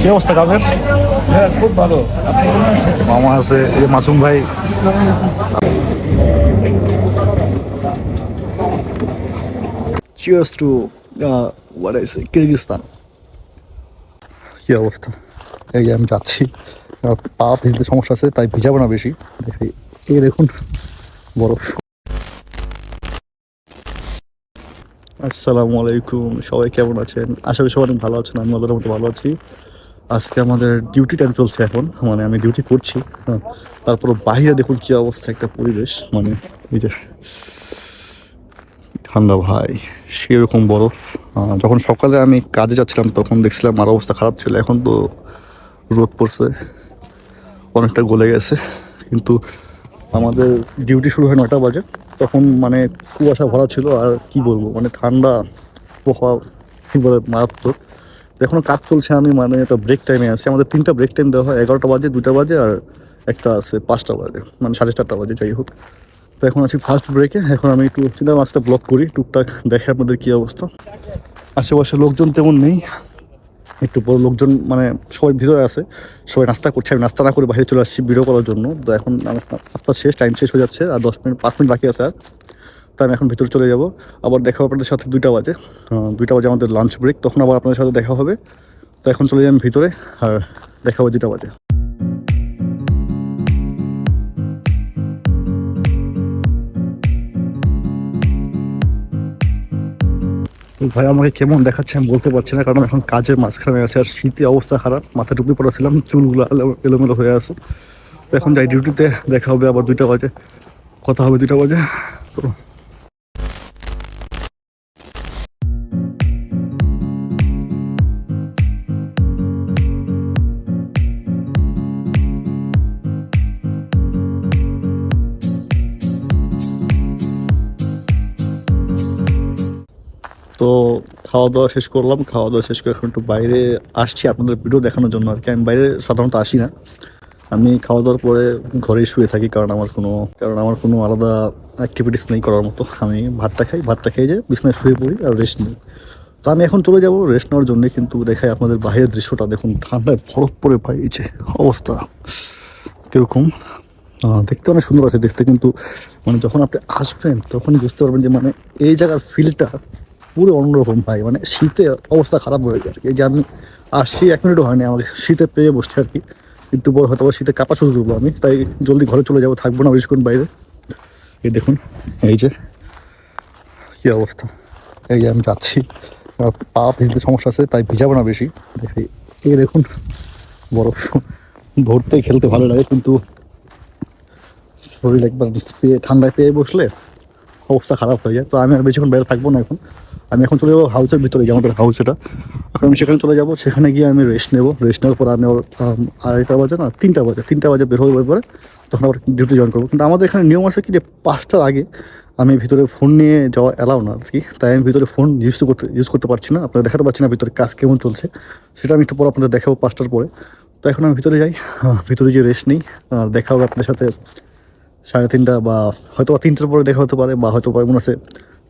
কি অবস্থা কামের? হ্যাঁ, খুব ভালো। মামা আছে, এই যে মাসুম ভাই। Cheers to what I say Kyrgyzstan. কি অবস্থা? এই যে আমি যাচ্ছি, আমার পা ভিজতে সমস্যা আছে তাই ভিজাবো না বেশি। দেখি এই দেখুন বরফ। আসসালামু আলাইকুম, সবাই কেমন আছেন? আশা করি সবাই অনেক ভালো আছেন। আমি ওদের মতো ভালো আছি। আজকে আমাদের ডিউটি টাইম চলছে এখন, মানে আমি ডিউটি করছি। হ্যাঁ, তারপর বাইরে দেখুন কি অবস্থা, একটা পরিবেশ, মানে এই যে ঠান্ডা ভাই, সেরকম বরফ। যখন সকালে আমি কাজে যাচ্ছিলাম তখন দেখছিলাম আমার অবস্থা খারাপ ছিল, এখন তো রোদ পড়ছে, অনেকটা গলে গেছে। কিন্তু আমাদের ডিউটি শুরু হয় 9টা বাজে, তখন মানে কুয়াশা ভরা ছিল, আর কি বলবো, মানে ঠান্ডা প্রভাব কি বলে মারাত্মক। এখনো কাজ চলছে, আমি মানে একটা ব্রেক টাইমে আছি। আমাদের 3টা ব্রেক টাইম দেওয়া হয়, 11টা বাজে, 2টা বাজে, আর একটা আছে 5টা বাজে, মানে 4:30 বাজে, যাই হোক। তো এখন আছি ফার্স্ট ব্রেকে। এখন আমি একটু চিন্তা মাছটা ব্লক করি, টুকটাক দেখে আপনাদের কী অবস্থা। আশেপাশে লোকজন তেমন নেই, একটু বড় লোকজন, মানে সবাই ভিতরে আছে, সবাই নাস্তা করছে। আমি নাস্তা না করে বাইরে চলে আসছি ভিডিও করার জন্য। তো এখন আমার নাস্তা শেষ, টাইম শেষ হয়ে যাচ্ছে, আর 5 মিনিট বাকি আছে। আর তো আমি এখন ভিতরে চলে যাব। আবার দেখা হবে আপনাদের সাথে 2টা বাজে। 2টা বাজে আমাদের লাঞ্চ ব্রেক, তখন আবার আপনাদের সাথে দেখা হবে। তো এখন চলে যাই আমি ভিতরে, আর দেখা হবে 2টা বাজে। ভাই আমাকে কেমন দেখাচ্ছে আমি বলতে পারছি না, কারণ এখন কাজের মাঝখানে আছে, আর শীতে অবস্থা খারাপ, মাথা টুপি পড়াছিলাম, চুলগুলো এলোমেলো হয়ে আছে। তো এখন যাই ডিউটিতে, দেখা হবে আবার 2টা বাজে, কথা হবে 2টা বাজে। তো তো খাওয়া দাওয়া শেষ করলাম, খাওয়া দাওয়া শেষ করে এখন একটু বাইরে আসছি আপনাদের ভিডিও দেখানোর জন্য আর কি। আমি বাইরে সাধারণত আসি না, আমি খাওয়া দাওয়ার পরে ঘরেই শুয়ে থাকি, কারণ আমার কোনো আলাদা অ্যাক্টিভিটিস নেই করার মতো। আমি ভাতটা খাই, ভাতটা খেয়ে যে বিছানায় শুয়ে পড়ি আর রেস্ট নিই। তো আমি এখন চলে যাব রেস্ট নেওয়ার জন্য, কিন্তু দেখাই আপনাদের বাইরের দৃশ্যটা দেখুন, ঠান্ডায় বরফ পরে ভাই, এই যে অবস্থা কীরকম। দেখতে অনেক সুন্দর আছে দেখতে, কিন্তু মানে যখন আপনি আসবেন তখনই বুঝতে পারবেন যে মানে এই জায়গার ফিলটা পুরো অন্যরকম ভাই। মানে শীতে অবস্থা খারাপ হয়ে যায় আর কি। এই যে আমি আসছি 1 মিনিটও হয়নি আমাকে শীতে পেয়ে বসছে আর কি, একটু পর হয়তো আবার শীতে কাপা শুরু করবো আমি, তাই জলদি ঘরে চলে যাবো, থাকবো না বেশিক্ষণ বাইরে। এই দেখুন, এই যে কী অবস্থা। এই যে আমি যাচ্ছি, আমার পা ভিজতে সমস্যা আছে তাই ভিজাবো না বেশি। দেখি এই দেখুন বরফ, ধরতে খেলতে ভালো লাগে, কিন্তু শরীর একবার পেয়ে ঠান্ডায় পেয়ে বসলে অবস্থা খারাপ হয়ে যায়। তো আমি আর বেশিক্ষণ বাইরে থাকবো না এখন। আমি এখন চলে যাবো হাউসের ভিতরে, যে আমাদের হাউস এটা। এখন আমি সেখানে চলে যাবো, সেখানে গিয়ে আমি রেস্ট নেবো। রেস্ট নেওয়ার পর আমি আবার 2:30 বাজে না 3টা বাজে বের হয়ে পরে তখন আবার ডিউটি জয়েন করবো। কিন্তু আমাদের এখানে নিয়ম আছে কি, যে 5টার আগে আমি ভিতরে ফোন নিয়ে যাওয়া অ্যালাউ না আর কি। তাই আমি ভিতরে ফোন ইউজ করতে পারছি না, আপনাদের দেখাতে পারছি না ভিতরে কাজ কেমন চলছে। সেটা আমি একটু পর আপনাদের দেখাবো 5টার পরে। তো এখন আমি ভিতরে যাই, ভিতরে গিয়ে রেস্ট নিই, আর দেখা হবে আপনাদের সাথে 3:30 বা হয়তো 3টার পরে দেখা হতে পারে, বা হয়তো মনে আছে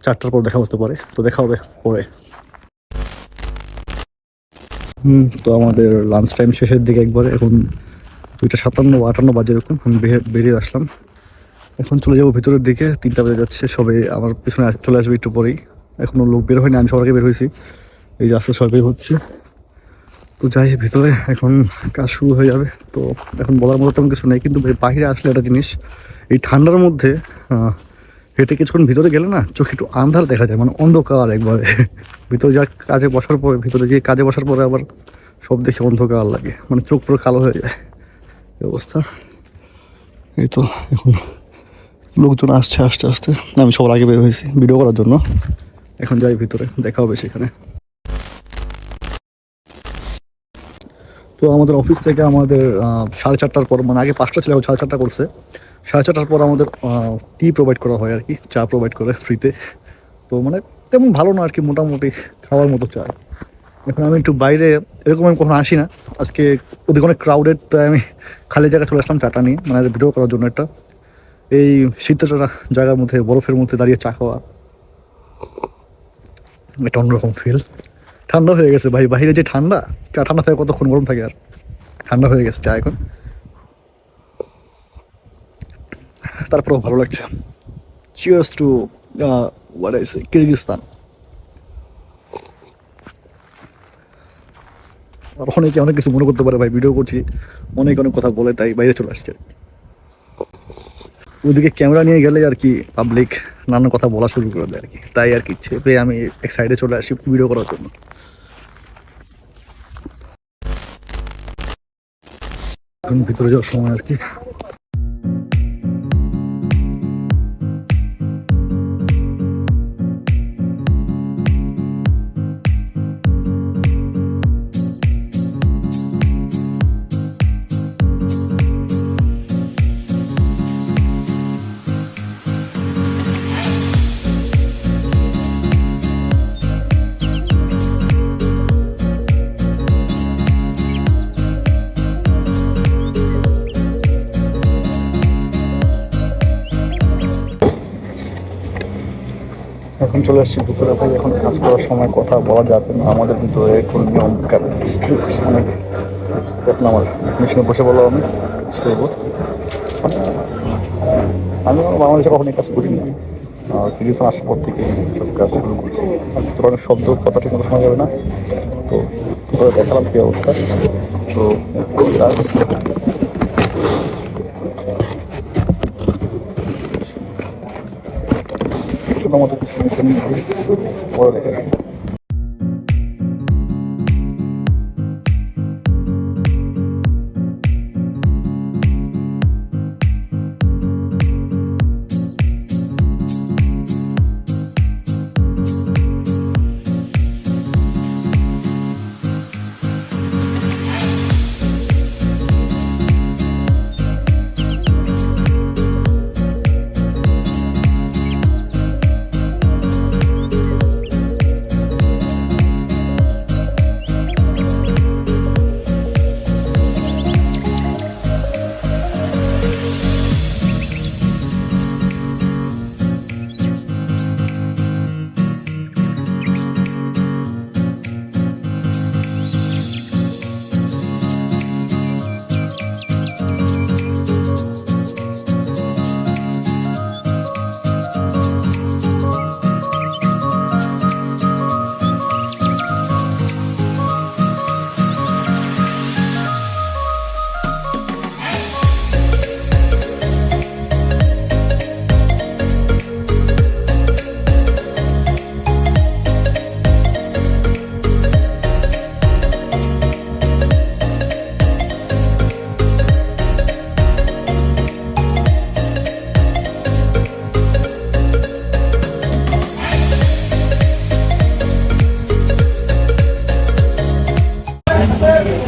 4টার পর দেখা হতে পারে। তো দেখা হবে পরে। তো আমাদের লাঞ্চ টাইম শেষের দিকে একবারে, এখন 2:57 বা 58 বাজে এরকম। আমি বেরিয়ে আসলাম, এখন চলে যাবো ভিতরের দিকে। 3টা বেজে যাচ্ছে, সবে আমার পিছনে চলে আসবে একটু পরেই। এখনও লোক বের হয়নি, আমি সবার আগে বের হয়েছি। এই যে আস্তে সবাই বের হচ্ছে। তো যাই ভিতরে, এখন কাজ শুরু হয়ে যাবে। তো এখন বলার মতো তেমন কিছু নেই, কিন্তু বাইরে আসলে একটা জিনিস, এই ঠান্ডার মধ্যে হেঁটে কিছুক্ষণ ভিতরে গেলে না চোখে একটু আন্ধার দেখা যায়, মানে অন্ধকার একবারে। ভিতরে যা কাজে বসার পরে, ভিতরে গিয়ে কাজে বসার পরে আবার সব দেখে অন্ধকার লাগে, মানে চোখ পুরো কালো হয়ে যায়, এই অবস্থা। এই তো এখন লোকজন আসছে আস্তে আস্তে, আমি সবার আগে বের হয়েছি ভিডিও করার জন্য। এখন যাই ভিতরে, দেখা হবে সেখানে। তো আমাদের অফিস থেকে আমাদের 4:30টার পর, মানে আগে 5টা ছিল, 4:30 করছে। 4:30টার পর আমাদের টি প্রোভাইড করা হয় আর কি, চা প্রোভাইড করে ফ্রিতে। তো মানে তেমন ভালো না আর কি, মোটামুটি খাওয়ার মতো চা। এখন আমি একটু বাইরে, এরকম আমি কখনো আসি না, আজকে ওদিকে অনেক ক্রাউডেড, তাই আমি খালি জায়গায় চলে আসলাম চাটা নিয়ে, মানে ভিডিও করার জন্য। একটা এই শীতের জায়গার মধ্যে, বরফের মধ্যে দাঁড়িয়ে চা খাওয়া একটা অন্যরকম ফিল। ঠান্ডা হয়ে গেছে ভাই, বাইরে যে ঠান্ডা, চা ঠান্ডা থাকে কতক্ষণ, গরম থাকে আর। ঠান্ডা হয়ে গেছে চা এখন, তারপরেও ভালো লাগছে। Cheers to what I say, Kyrgyzstan. আর অনেকে অনেক কিছু মনে করতে পারে ভাই, ভিডিও করছি, অনেক অনেক কথা বলে, তাই বাইরে চলে আসছে। ওইদিকে ক্যামেরা নিয়ে গেলে আর কি পাবলিক নানান কথা বলা শুরু করে দেয় আর কি, তাই আর কি ইচ্ছে পেয়ে আমি এক সাইডে চলে আসি ভিডিও করার জন্য। এখন ভিতরে যাওয়ার সময় আর কি। এখন চলে আসছি ভিতরে ভাই, এখন কাজ করার সময় কথা বলা যাবে না, আমাদের ভিতরে কোন নিয়ম স্ট্রিক্ট অনেক। এখন আমার মেশিনে বসে বলো আমি করবো। আমি বাংলাদেশে কখনই কাজ করিনি, কিরগিজস্তান আসার পর থেকে সব কাজ শুরু করছি। আর ভিতরে অনেক শব্দ কথা ঠিক মতো শোনা যাবে না, তো ভিতরে দেখালাম কী অবস্থা। তো কাজ মতো কিছু পরে দেখে।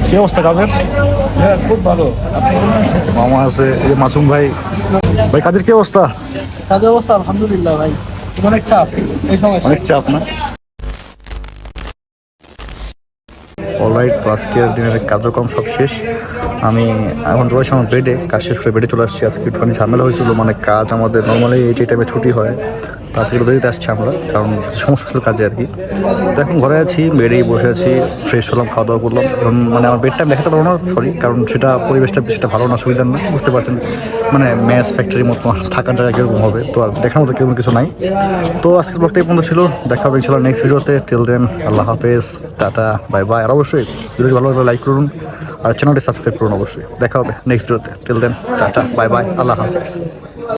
কি অবস্থা কাজের? হ্যাঁ, খুব ভালো। মামা আছে, এই যে মাসুম ভাই। ভাই কাজের কি অবস্থা? কাজের অবস্থা আলহামদুলিল্লাহ ভাই, অনেক চাপ এই সময়। অনেক চাপ না? অলরাইট, আজকের দিনের কার্যক্রম সব শেষ। আমি এখন রয়েছি আমার বেডে, কাজ শেষ করে বেডে চলে আসছি। আজকে একটুখানি ঝামেলা হয়েছিল, মানে কাজ আমাদের নর্মালি এই টাইমে ছুটি হয়, তারপরে দেরিতে আসছি আমরা, কারণ সমস্যা ছিল কাজে আর কি। তো এখন ঘরে আছি, বেডেই বসে আছি, ফ্রেশ হলাম, খাওয়া দাওয়া করলাম। এখন মানে আমার বেডটা দেখাতে পারবো না, সরি, কারণ সেটা পরিবেশটা সেটা ভালো না, সুবিধার না, বুঝতে পারছেন, মানে ম্যাচ ফ্যাক্টরির মতো থাকার জায়গা কীরকম হবে, তো আর দেখার মতো কেমন কিছু নাই। তো আজকের ব্লগটা এই পর্যন্ত ছিল, দেখা হবে ইনশাল্লাহ নেক্সট ভিডিওতে। টিল দেন, আল্লাহ হাফেজ, টাটা, বাই বাই। আর অবশ্যই ভিডিওটি ভালো লাগলে লাইক করুন আর চ্যানেলটি সাবস্ক্রাইব করুন অবশ্যই। দেখা হবে নেক্সট ভিডিওতে। Till then, tata, bye bye, আল্লাহ হাফেজ।